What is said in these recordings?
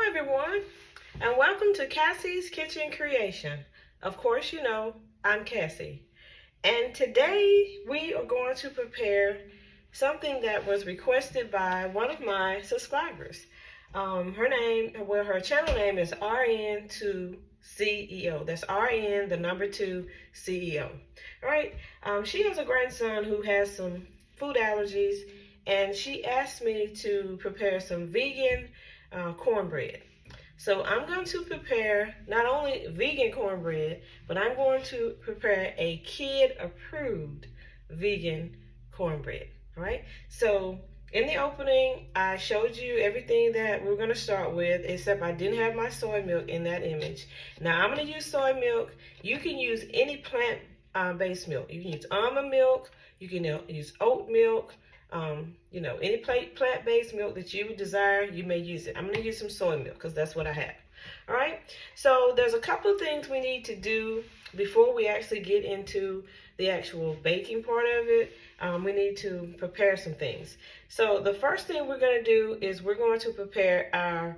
everyone, and welcome to Cassie's Kitchen Creation. Of course, you know, I'm Cassie. And today we are going to prepare something that was requested by one of my subscribers. Her channel name is RN2CEO. That's RN, the number 2 CEO. All right. She has a grandson who has some food allergies, and she asked me to prepare some vegan cornbread. So I'm going to prepare not only vegan cornbread, but I'm going to prepare a kid-approved vegan cornbread. All right. So in the opening, I showed you everything that we're going to start with, except I didn't have my soy milk in that image. Now I'm going to use soy milk. You can use any plant-based milk. You can use almond milk. You can use oat milk. Any plant-based milk that you would desire, you may use it. I'm going to use some soy milk because that's what I have. All right. So there's a couple of things we need to do before we actually get into the actual baking part of it. We need to prepare some things. So the first thing we're going to do is we're going to prepare our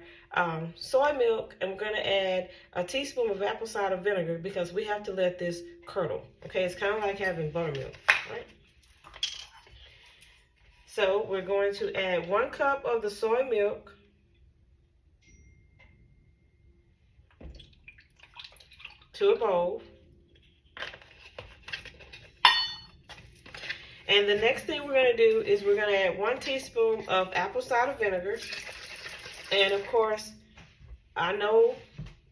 soy milk, and we're going to add a teaspoon of apple cider vinegar because we have to let this curdle. Okay, it's kind of like having buttermilk, right? So we're going to add 1 cup of the soy milk, to a bowl. And the next thing we're going to do is we're going to add 1 teaspoon of apple cider vinegar. And of course, I know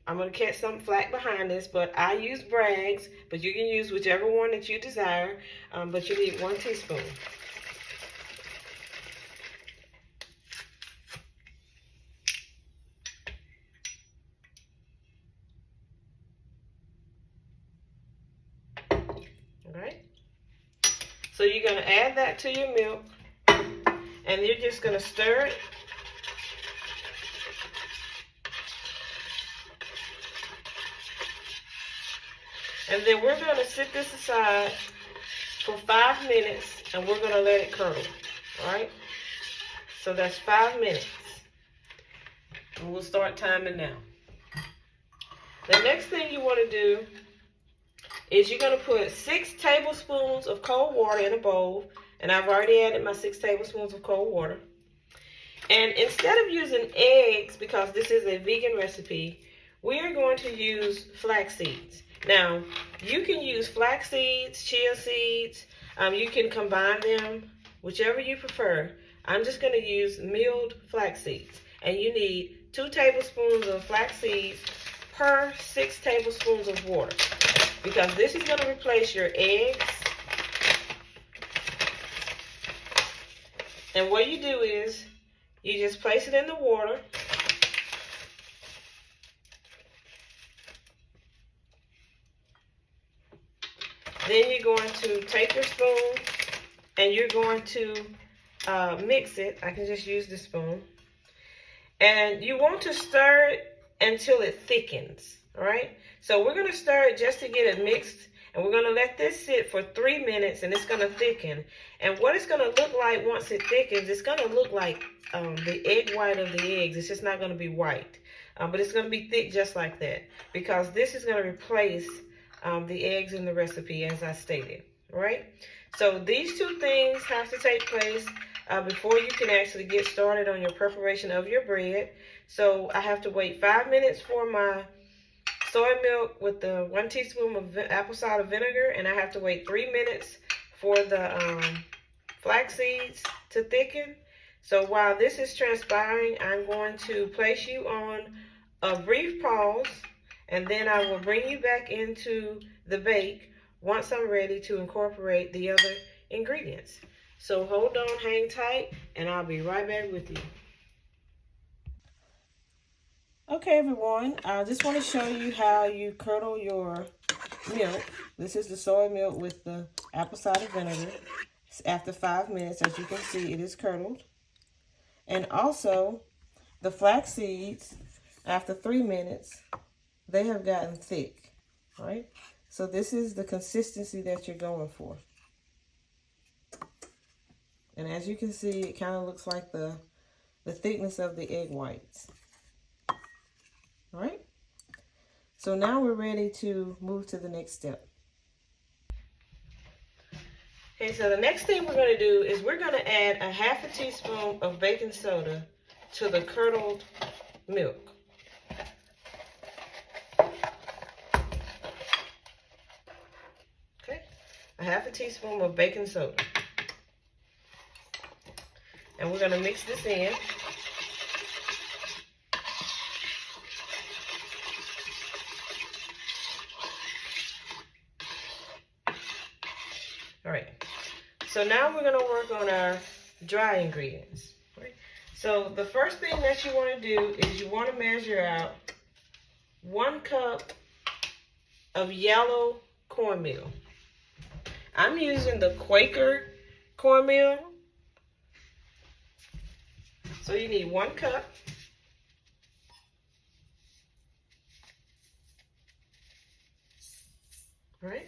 I'm going to catch some flack behind this, but I use Bragg's, but you can use whichever one that you desire, but you need 1 teaspoon. So you're going to add that to your milk, and you're just going to stir it. And then we're going to sit this aside for 5 minutes, and we're going to let it curdle. All right? So that's 5 minutes. And we'll start timing now. The next thing you want to do is you're going to put 6 tablespoons of cold water in a bowl. And I've already added my 6 tablespoons of cold water. And instead of using eggs, because this is a vegan recipe, we are going to use flax seeds. Now, you can use flax seeds, chia seeds. You can combine them, whichever you prefer. I'm just going to use milled flax seeds. And you need 2 tablespoons of flax seeds per 6 tablespoons of water, because this is going to replace your eggs. And what you do is you just place it in the water. Then you're going to take your spoon and you're going to mix it. I can just use the spoon. And you want to stir it until it thickens, all right? So we're going to stir it just to get it mixed, and we're going to let this sit for 3 minutes, and it's going to thicken. And what it's going to look like once it thickens, it's going to look like the egg white of the eggs. It's just not going to be white, but it's going to be thick just like that, because this is going to replace the eggs in the recipe, as I stated, all right? So these 2 things have to take place before you can actually get started on your preparation of your bread. So I have to wait 5 minutes for my soy milk with the 1 teaspoon of apple cider vinegar, and I have to wait 3 minutes for the flax seeds to thicken. So while this is transpiring, I'm going to place you on a brief pause, and then I will bring you back into the bake once I'm ready to incorporate the other ingredients. So hold on, hang tight, and I'll be right back with you. Okay, everyone, I just want to show you how you curdle your milk. This is the soy milk with the apple cider vinegar. After 5 minutes, as you can see, it is curdled. And also, the flax seeds, after 3 minutes, they have gotten thick, right? So this is the consistency that you're going for. And as you can see, it kind of looks like the thickness of the egg whites. All right. So now we're ready to move to the next step. Okay, so the next thing we're going to do is we're going to add a half a teaspoon of baking soda to the curdled milk. Okay, a half a teaspoon of baking soda. And we're going to mix this in. All right, so now we're going to work on our dry ingredients. Right? So the first thing that you want to do is you want to measure out 1 cup of yellow cornmeal. I'm using the Quaker cornmeal. So you need 1 cup. All right.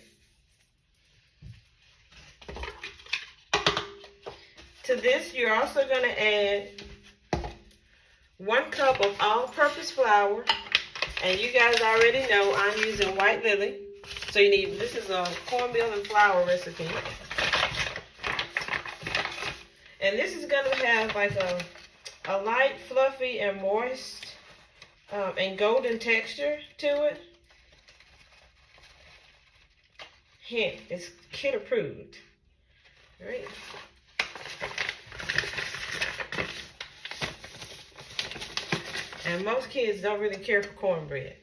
To this, you're also going to add 1 cup of all-purpose flour. And you guys already know I'm using White Lily. So you need, this is a cornmeal and flour recipe. And this is going to have like a light, fluffy, and moist and golden texture to it. Hint, it's kid approved. All right. And most kids don't really care for cornbread.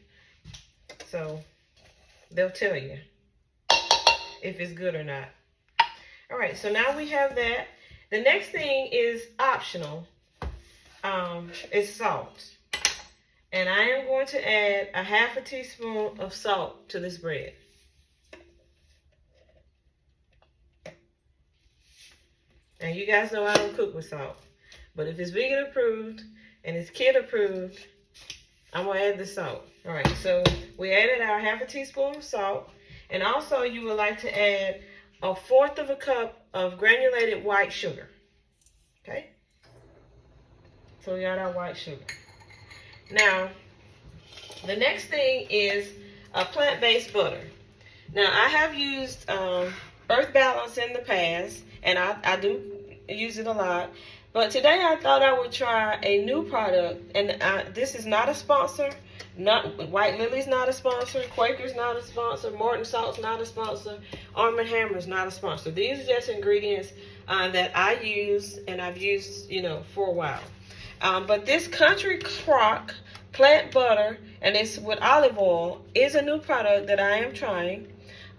So they'll tell you if it's good or not. All right, so now we have that. The next thing is optional. It's salt. And I am going to add a half a teaspoon of salt to this bread. And you guys know I don't cook with salt. But if it's vegan approved and it's kid approved, I'm going to add the salt. All right, so we added our half a teaspoon of salt. And also you would like to add 1/4 cup of granulated white sugar. Okay? So we got our white sugar. Now, the next thing is a plant-based butter. Now, I have used Earth Balance in the past, and I do use it a lot. But today I thought I would try a new product, and this is not a sponsor. White Lily's not a sponsor. Quaker's not a sponsor. Morton Salt's not a sponsor. Arm & Hammer's not a sponsor. These are just ingredients that I use, and I've used, for a while. But this Country Crock plant butter, and it's with olive oil, is a new product that I am trying.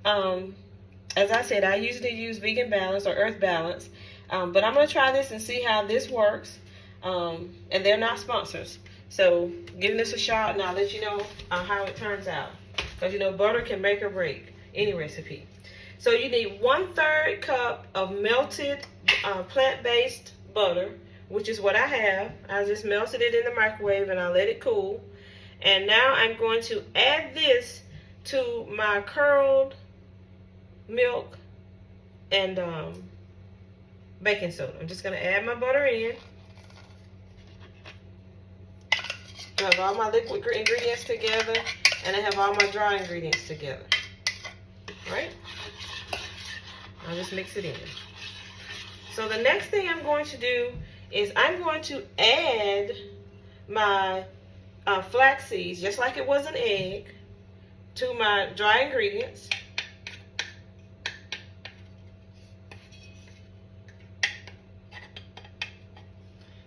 As I said, I usually use Vegan Balance or Earth Balance. But I'm going to try this and see how this works. And they're not sponsors. So giving this a shot, and I'll let you know how it turns out. Because, butter can make or break any recipe. So you need 1/3 cup of melted plant-based butter, which is what I have. I just melted it in the microwave and I let it cool. And now I'm going to add this to my curdled milk and baking soda. I'm just going to add my butter in. I have all my liquid ingredients together, and I have all my dry ingredients together. All right? I'll just mix it in. So the next thing I'm going to do is I'm going to add my flax seeds, just like it was an egg, to my dry ingredients.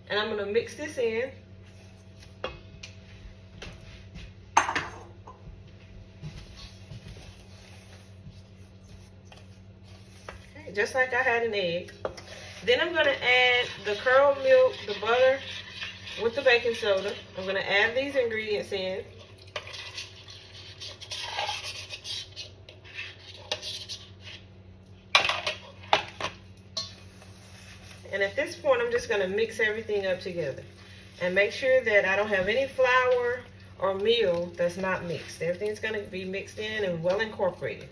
And I'm going to mix this in. Okay, just like I had an egg. Then I'm going to add the curdled milk, the butter, with the baking soda. I'm going to add these ingredients in. And at this point, I'm just going to mix everything up together and make sure that I don't have any flour or meal that's not mixed. Everything's going to be mixed in and well incorporated.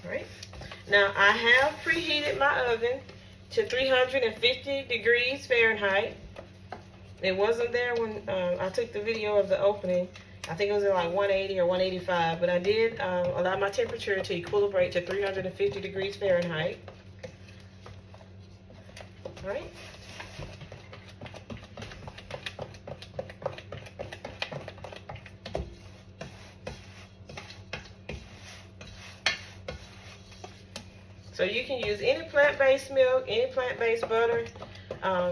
All right. Now I have preheated my oven to 350 degrees Fahrenheit. It wasn't there when I took the video of the opening. I think it was at like 180 or 185, but I did allow my temperature to equilibrate to 350 degrees Fahrenheit. All right. So you can use any plant-based milk, any plant-based butter.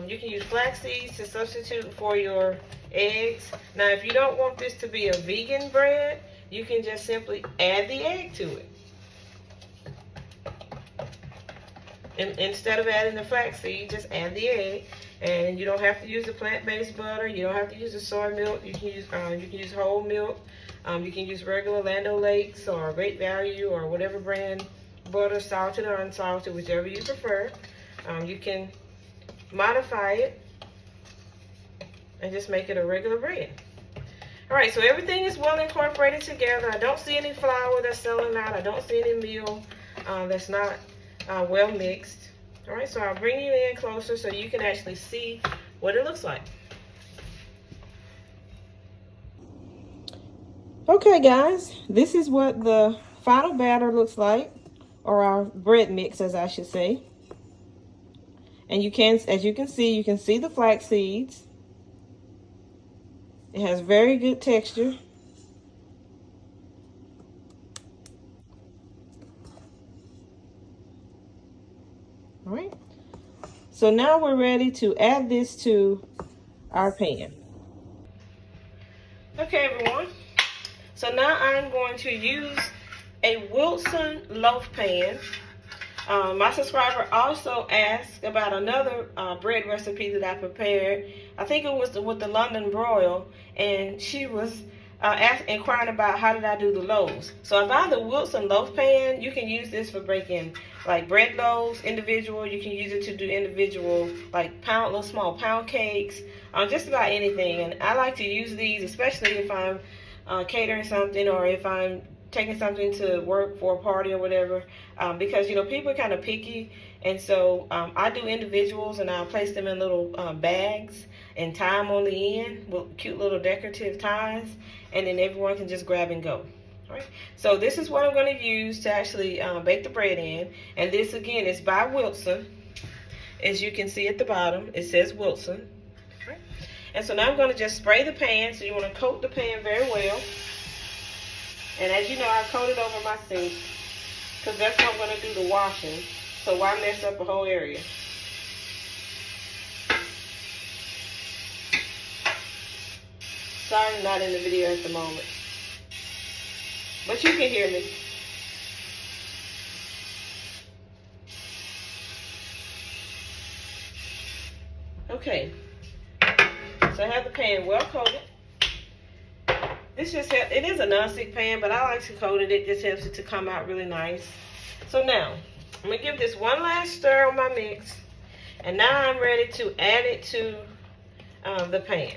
You can use flax seeds to substitute for your eggs. Now, if you don't want this to be a vegan bread, you can just simply add the egg to it. And instead of adding the flax seed, just add the egg. And you don't have to use the plant-based butter. You don't have to use the soy milk. You can use whole milk. You can use regular Land O'Lakes or Great Value or whatever brand butter, salted or unsalted, whichever you prefer. You can modify it and just make it a regular bread. All right, so everything is well incorporated together. I don't see any flour that's selling out. I don't see any meal that's not well mixed. All right, so I'll bring you in closer so you can actually see what it looks like. Okay, guys, this is what the final batter looks like, or our bread mix, as I should say. And you can, as you can see the flax seeds. It has very good texture. All right. So now we're ready to add this to our pan. Okay, everyone. So now I'm going to use a Wilson loaf pan. My subscriber also asked about another bread recipe that I prepared. I think it was with the London broil, and she was inquiring about how did I do the loaves. So I buy the Wilson loaf pan. You can use this for breaking like bread loaves, individual. You can use it to do individual like little small pound cakes, just about anything. And I like to use these, especially if I'm catering something or if I'm taking something to work for a party or whatever, because, you know, people are kind of picky. And so I do individuals, and I'll place them in little bags and tie them on the end with cute little decorative ties, and then everyone can just grab and go. All right. So this is what I'm going to use to actually bake the bread in. And this, again, is by Wilson. As you can see at the bottom, it says Wilson. All right. And so now I'm going to just spray the pan. So you want to coat the pan very well. And as you know, I coated over my sink because that's what I'm going to do the washing. So why mess up the whole area? Sorry I'm not in the video at the moment. But you can hear me. Okay. So I have the pan well coated. This just helps. It is a non-stick pan, but I like to coat it. It just helps it to come out really nice. So now, I'm going to give this one last stir on my mix. And now I'm ready to add it to the pan.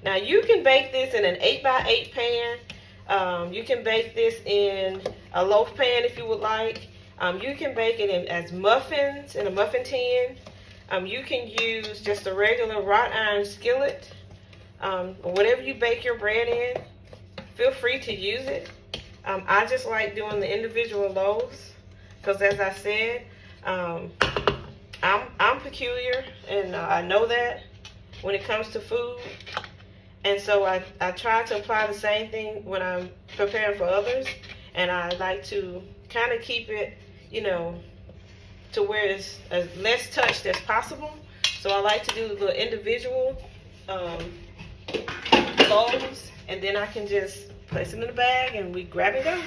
Now, you can bake this in an 8x8 pan. You can bake this in a loaf pan if you would like. You can bake it as muffins in a muffin tin. You can use just a regular wrought iron skillet. Or whatever you bake your bread in, feel free to use it. I just like doing the individual loaves because, as I said, I'm peculiar, and I know that when it comes to food. And so I try to apply the same thing when I'm preparing for others, and I like to kind of keep it, you know, to where it's as less touched as possible. So I like to do the little individual loaves, and then I can just place it in the bag and we grab and go.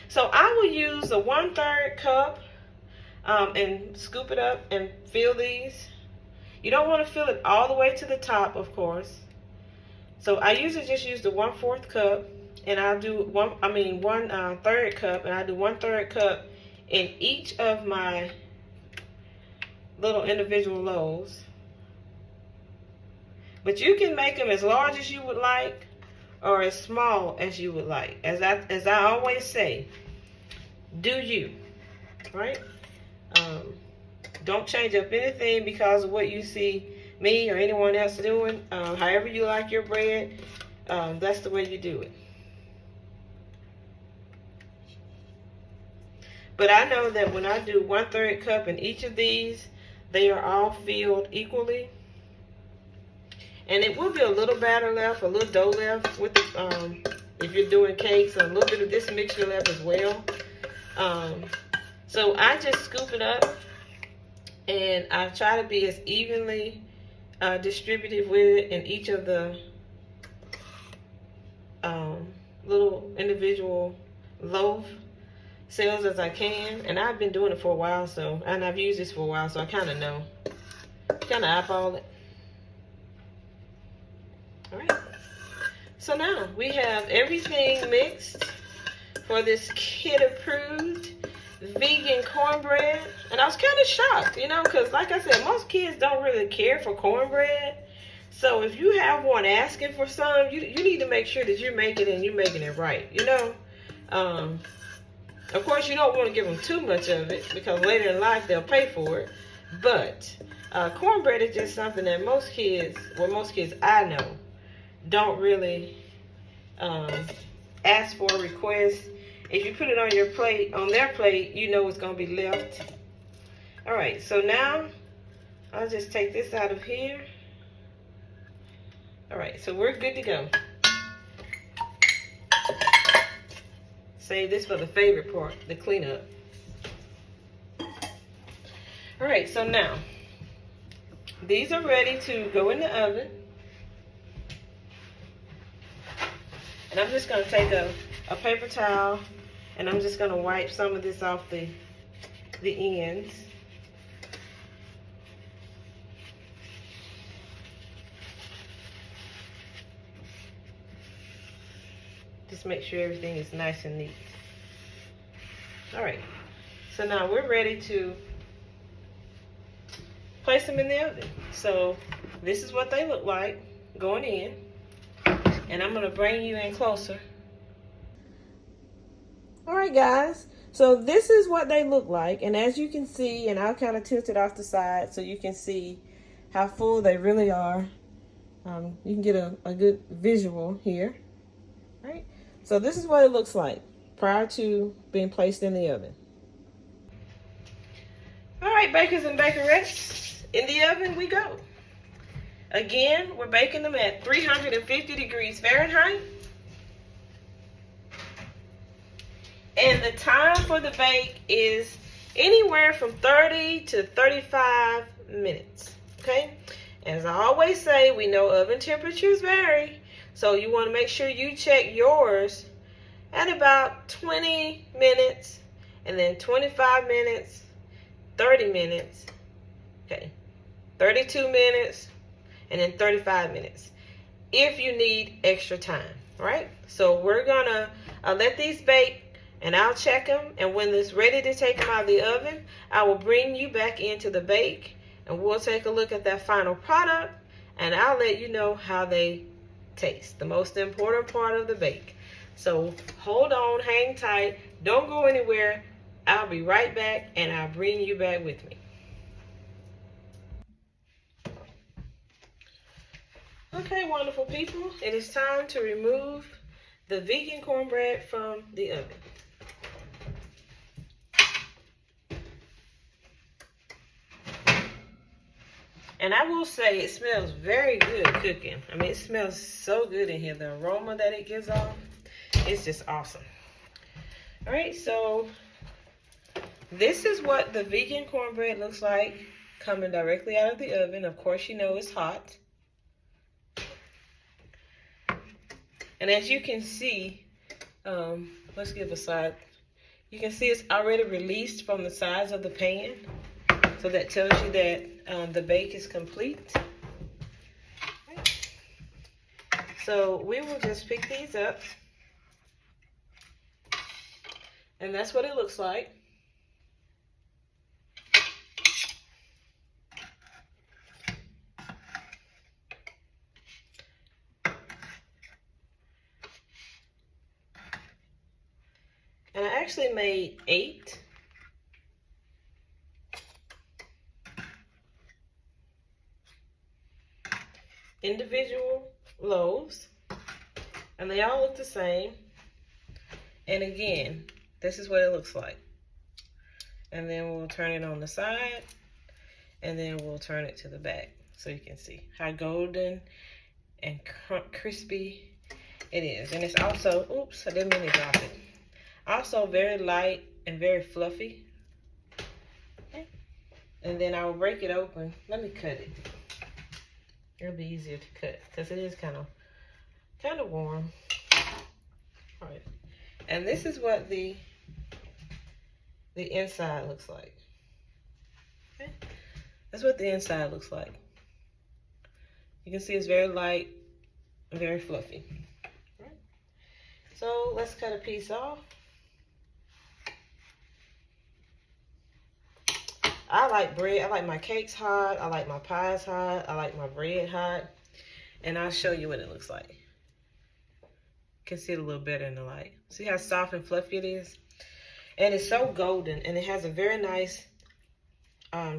So I will use a 1/3 cup and scoop it up and fill these. You don't want to fill it all the way to the top, of course. So I usually just use the 1/4 cup, and I'll do 1/3 cup, and I do 1/3 cup in each of my little individual loaves. But you can make them as large as you would like or as small as you would like. As I always say, do you. right? Don't change up anything because of what you see me or anyone else doing. However you like your bread, that's the way you do it. But I know that when I do 1/3 cup in each of these, they are all filled equally. And it will be a little batter left, a little dough left with the, if you're doing cakes, a little bit of this mixture left as well. So I just scoop it up and I try to be as evenly distributed with it in each of the little individual loaf cells as I can. And I've been doing it for a while, and I've used this for a while, so I kind of know, kind of eyeball it. All right, so now we have everything mixed for this kid-approved vegan cornbread. And I was kind of shocked, you know, because like I said, most kids don't really care for cornbread. So if you have one asking for some, you need to make sure that you're making it and you're making it right, you know. Of course, you don't want to give them too much of it because later in life they'll pay for it. But cornbread is just something that most kids I know, don't really ask for, request. If you put it on your plate, on their plate, you know it's going to be left. All right, so now I'll just take this out of here. All right, so we're good to go. Save this for the favorite part, the cleanup. All right, so now these are ready to go in the oven. And I'm just going to take a paper towel and I'm just going to wipe some of this off the ends. Just make sure everything is nice and neat. All right, so now we're ready to place them in the oven. So this is what they look like going in. And I'm going to bring you in closer. All right, guys. So this is what they look like. And as you can see, and I'll kind of tilt it off the side so you can see how full they really are. You can get a good visual here. All right. So this is what it looks like prior to being placed in the oven. All right, bakers and bakerettes, in the oven we go. Again, we're baking them at 350 degrees Fahrenheit. And the time for the bake is anywhere from 30 to 35 minutes, okay? As I always say, we know oven temperatures vary, so you want to make sure you check yours at about 20 minutes, and then 25 minutes, 30 minutes, okay, 32 minutes, and then 35 minutes if you need extra time, right? So we're gonna let these bake and I'll check them, and when it's ready to take them out of the oven, I will bring you back into the bake and we'll take a look at that final product and I'll let you know how they taste, the most important part of the bake. So hold on, hang tight, don't go anywhere. I'll be right back and I'll bring you back with me. Okay, wonderful people, it is time to remove the vegan cornbread from the oven. And I will say it smells very good cooking. I mean, it smells so good in here. The aroma that it gives off, it's just awesome. All right, so this is what the vegan cornbread looks like coming directly out of the oven. Of course, you know it's hot. And as you can see, let's give a side. You can see it's already released from the sides of the pan. So that tells you that the bake is complete. So we will just pick these up. And that's what it looks like. And I actually made 8. individual loaves, and they all look the same. And again, this is what it looks like. And then we'll turn it on the side, and then we'll turn it to the back so you can see how golden and crispy it is. And it's also, oops, I didn't mean to drop it. Also very light and very fluffy. Okay. And then I will break it open. Let me cut it. It'll be easier to cut because it is kind of warm. All right. And this is what the inside looks like. Okay. That's what the inside looks like. You can see it's very light and very fluffy. Right. So let's cut a piece off. I like bread. I like my cakes hot. I like my pies hot. I like my bread hot. And I'll show you what it looks like. You can see it a little better in the light. See how soft and fluffy it is? And it's so golden, and it has a very nice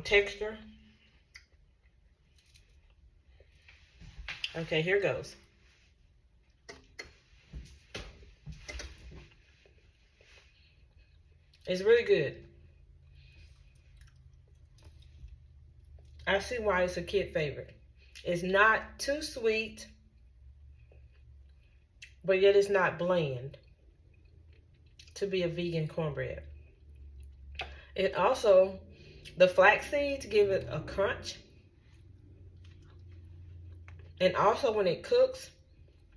texture. Okay, here goes. It's really good. I see why it's a kid favorite. It's not too sweet, but yet it's not bland to be a vegan cornbread. It also, the flax seeds give it a crunch. And also when it cooks,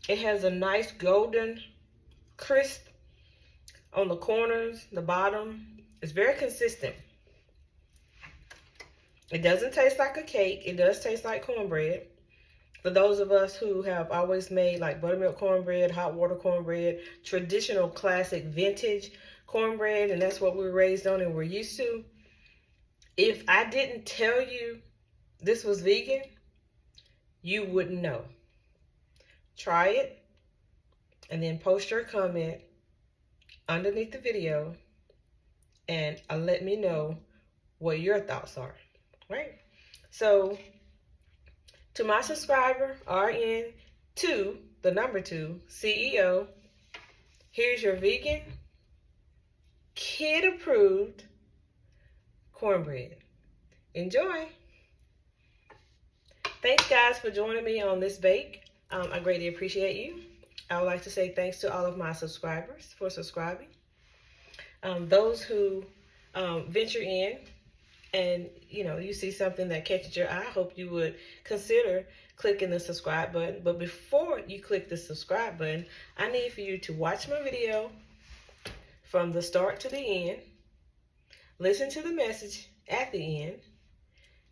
it has a nice golden crisp on the corners, the bottom. It's very consistent. It doesn't taste like a cake. It does taste like cornbread. For those of us who have always made like buttermilk cornbread, hot water cornbread, traditional classic vintage cornbread, and that's what we were raised on and we're used to. If I didn't tell you this was vegan, you wouldn't know. Try it and then post your comment underneath the video and let me know what your thoughts are. Right? So, to my subscriber, RN2, the number 2, CEO, here's your vegan, kid-approved cornbread. Enjoy. Thanks, guys, for joining me on this bake. I greatly appreciate you. I would like to say thanks to all of my subscribers for subscribing. Those who venture in and you see something that catches your eye, I hope you would consider clicking the subscribe button. But before you click the subscribe button, I need for you to watch my video from the start to the end, listen to the message at the end,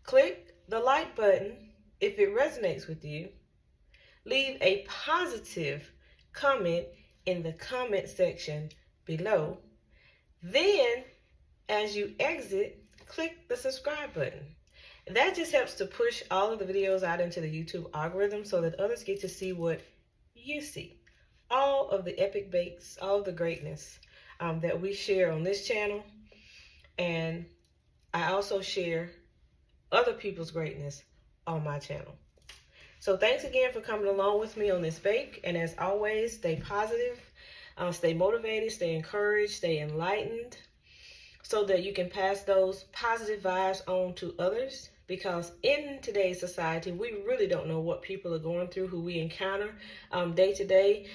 click the like button if it resonates with you, leave a positive comment in the comment section below, then as you exit, click the subscribe button. That just helps to push all of the videos out into the YouTube algorithm so that others get to see what you see. All of the epic bakes, all of the greatness that we share on this channel. And I also share other people's greatness on my channel. So thanks again for coming along with me on this bake. And as always, stay positive, stay motivated, stay encouraged, stay enlightened, so that you can pass those positive vibes on to others. Because in today's society, we really don't know what people are going through, who we encounter day to day,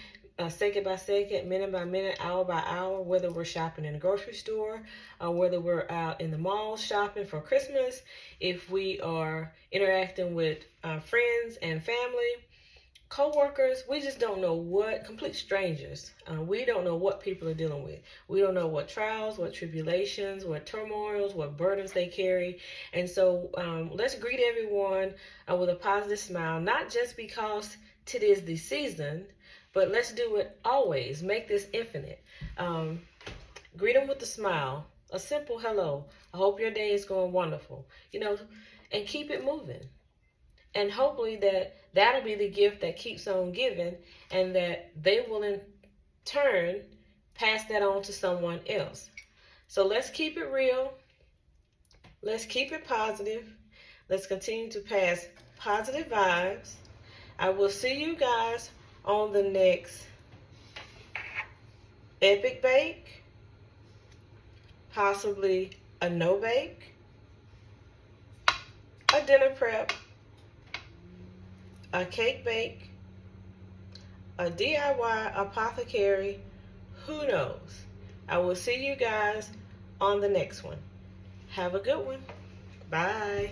second by second, minute by minute, hour by hour, whether we're shopping in a grocery store, whether we're out in the mall shopping for Christmas, if we are interacting with friends and family, co-workers. We just don't know what, complete strangers. We don't know what people are dealing with. We don't know what trials, what tribulations, what turmoils, what burdens they carry. And so let's greet everyone with a positive smile, not just because it is the season, but let's do it always. Make this infinite. Greet them with a smile, a simple hello. I hope your day is going wonderful, and keep it moving. And hopefully that'll be the gift that keeps on giving, and that they will in turn pass that on to someone else. So let's keep it real. Let's keep it positive. Let's continue to pass positive vibes. I will see you guys on the next epic bake, possibly a no bake, a dinner prep, a cake bake, a DIY apothecary, who knows? I will see you guys on the next one. Have a good one. Bye.